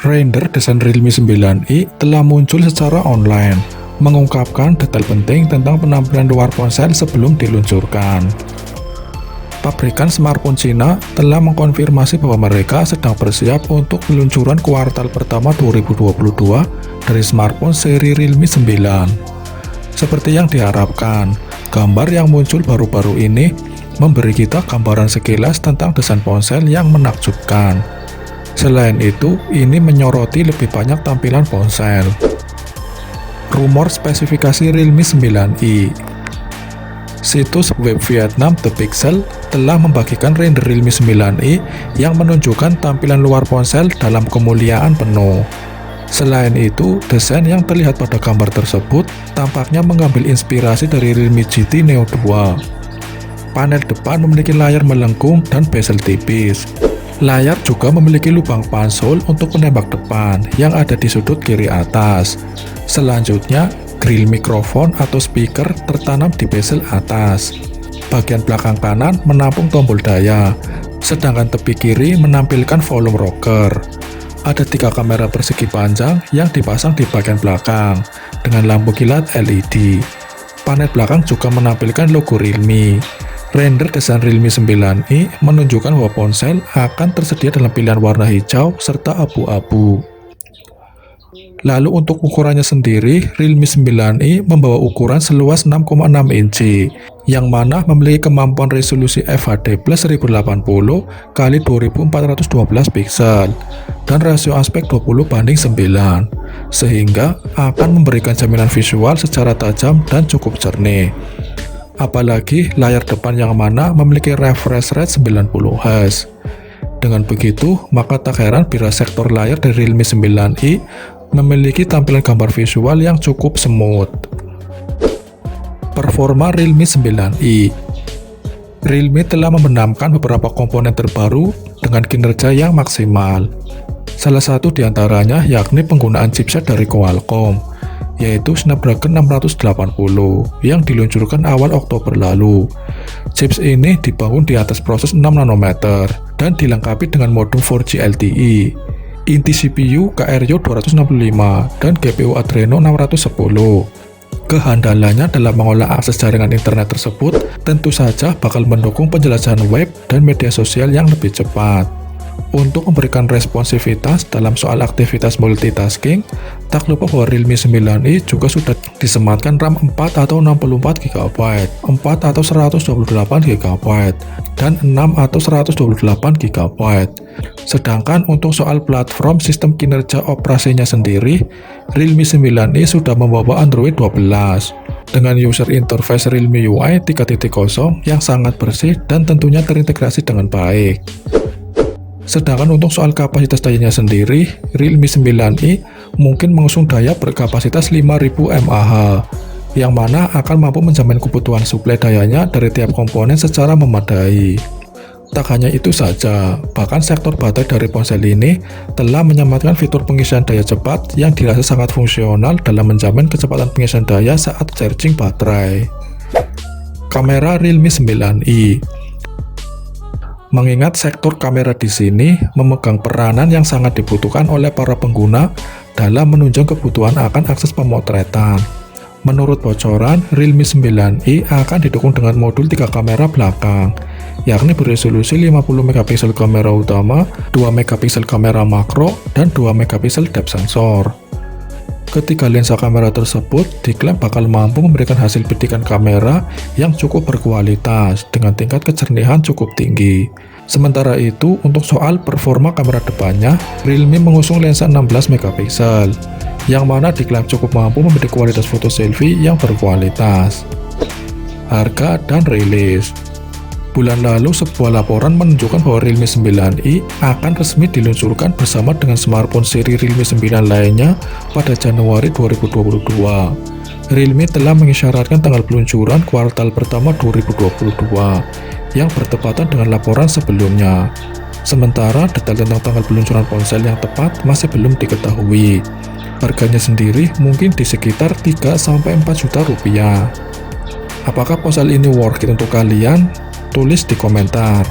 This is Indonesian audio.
Render desain Realme 9i telah muncul secara online, mengungkapkan detail penting tentang penampilan luar ponsel sebelum diluncurkan. Pabrikan smartphone Cina telah mengkonfirmasi bahwa mereka sedang bersiap untuk peluncuran kuartal pertama 2022 dari smartphone seri Realme 9. Seperti yang diharapkan, gambar yang muncul baru-baru ini memberi kita gambaran sekilas tentang desain ponsel yang menakjubkan. Selain itu, ini menyoroti lebih banyak tampilan ponsel. Rumor spesifikasi Realme 9i. Situs web Vietnam The Pixel telah membagikan render Realme 9i yang menunjukkan tampilan luar ponsel dalam kemuliaan penuh. Selain itu, desain yang terlihat pada gambar tersebut tampaknya mengambil inspirasi dari Realme GT Neo 2. Panel depan memiliki layar melengkung dan bezel tipis. Layar juga memiliki lubang punch-hole untuk penembak depan yang ada di sudut kiri atas. Selanjutnya, grill mikrofon atau speaker tertanam di bezel atas. Bagian belakang kanan menampung tombol daya, sedangkan tepi kiri menampilkan volume rocker. Ada 3 kamera persegi panjang yang dipasang di bagian belakang dengan lampu kilat LED. Panel belakang juga menampilkan logo Realme. Render desain Realme 9i menunjukkan bahwa ponsel akan tersedia dalam pilihan warna hijau serta abu-abu. Lalu untuk ukurannya sendiri, Realme 9i membawa ukuran seluas 6,6 inci, yang mana memiliki kemampuan resolusi FHD+ 1080 x 2412 piksel dan rasio aspek 20:9, sehingga akan memberikan jaminan visual secara tajam dan cukup jernih. Apalagi layar depan yang mana memiliki refresh rate 90Hz. Dengan begitu, maka tak heran bila sektor layar dari Realme 9i memiliki tampilan gambar visual yang cukup smooth. Performa Realme 9i. Realme telah membenamkan beberapa komponen terbaru dengan kinerja yang maksimal. Salah satu diantaranya yakni penggunaan chipset dari Qualcomm, yaitu Snapdragon 680 yang diluncurkan awal Oktober lalu. Chips ini dibangun di atas proses 6 nanometer dan dilengkapi dengan modem 4G LTE. Inti CPU Kryo 265 dan GPU Adreno 610. Kehandalannya dalam mengolah akses jaringan internet tersebut tentu saja bakal mendukung penjelajahan web dan media sosial yang lebih cepat. Untuk memberikan responsivitas dalam soal aktivitas multitasking, tak lupa bahwa Realme 9i juga sudah disematkan RAM 4 atau 64GB, 4 atau 128GB, dan 6 atau 128GB. Sedangkan untuk soal platform sistem kinerja operasinya sendiri, Realme 9i sudah membawa Android 12 dengan user interface Realme UI 3.0 yang sangat bersih dan tentunya terintegrasi dengan baik. Sedangkan untuk soal kapasitas dayanya sendiri, Realme 9i mungkin mengusung daya berkapasitas 5000 mAh, yang mana akan mampu menjamin kebutuhan suplai dayanya dari tiap komponen secara memadai. Tak hanya itu saja, bahkan sektor baterai dari ponsel ini telah menyematkan fitur pengisian daya cepat yang dirasa sangat fungsional dalam menjamin kecepatan pengisian daya saat charging baterai. Kamera Realme 9i. Mengingat sektor kamera di sini memegang peranan yang sangat dibutuhkan oleh para pengguna dalam menunjang kebutuhan akan akses pemotretan. Menurut bocoran, Realme 9i akan didukung dengan modul 3 kamera belakang, yakni beresolusi 50MP kamera utama, 2MP kamera makro, dan 2MP depth sensor. Ketiga lensa kamera tersebut diklaim bakal mampu memberikan hasil bidikan kamera yang cukup berkualitas dengan tingkat kejernihan cukup tinggi. Sementara itu, untuk soal performa kamera depannya, Realme mengusung lensa 16MP, yang mana diklaim cukup mampu memberi kualitas foto selfie yang berkualitas. Harga dan rilis. Bulan lalu, sebuah laporan menunjukkan bahwa Realme 9i akan resmi diluncurkan bersama dengan smartphone seri Realme 9 lainnya pada Januari 2022. Realme telah mengisyaratkan tanggal peluncuran kuartal pertama 2022, yang bertepatan dengan laporan sebelumnya. Sementara, detail tentang tanggal peluncuran ponsel yang tepat masih belum diketahui. Harganya sendiri mungkin di sekitar 3-4 juta rupiah. Apakah ponsel ini worth it untuk kalian? Tulis di komentar.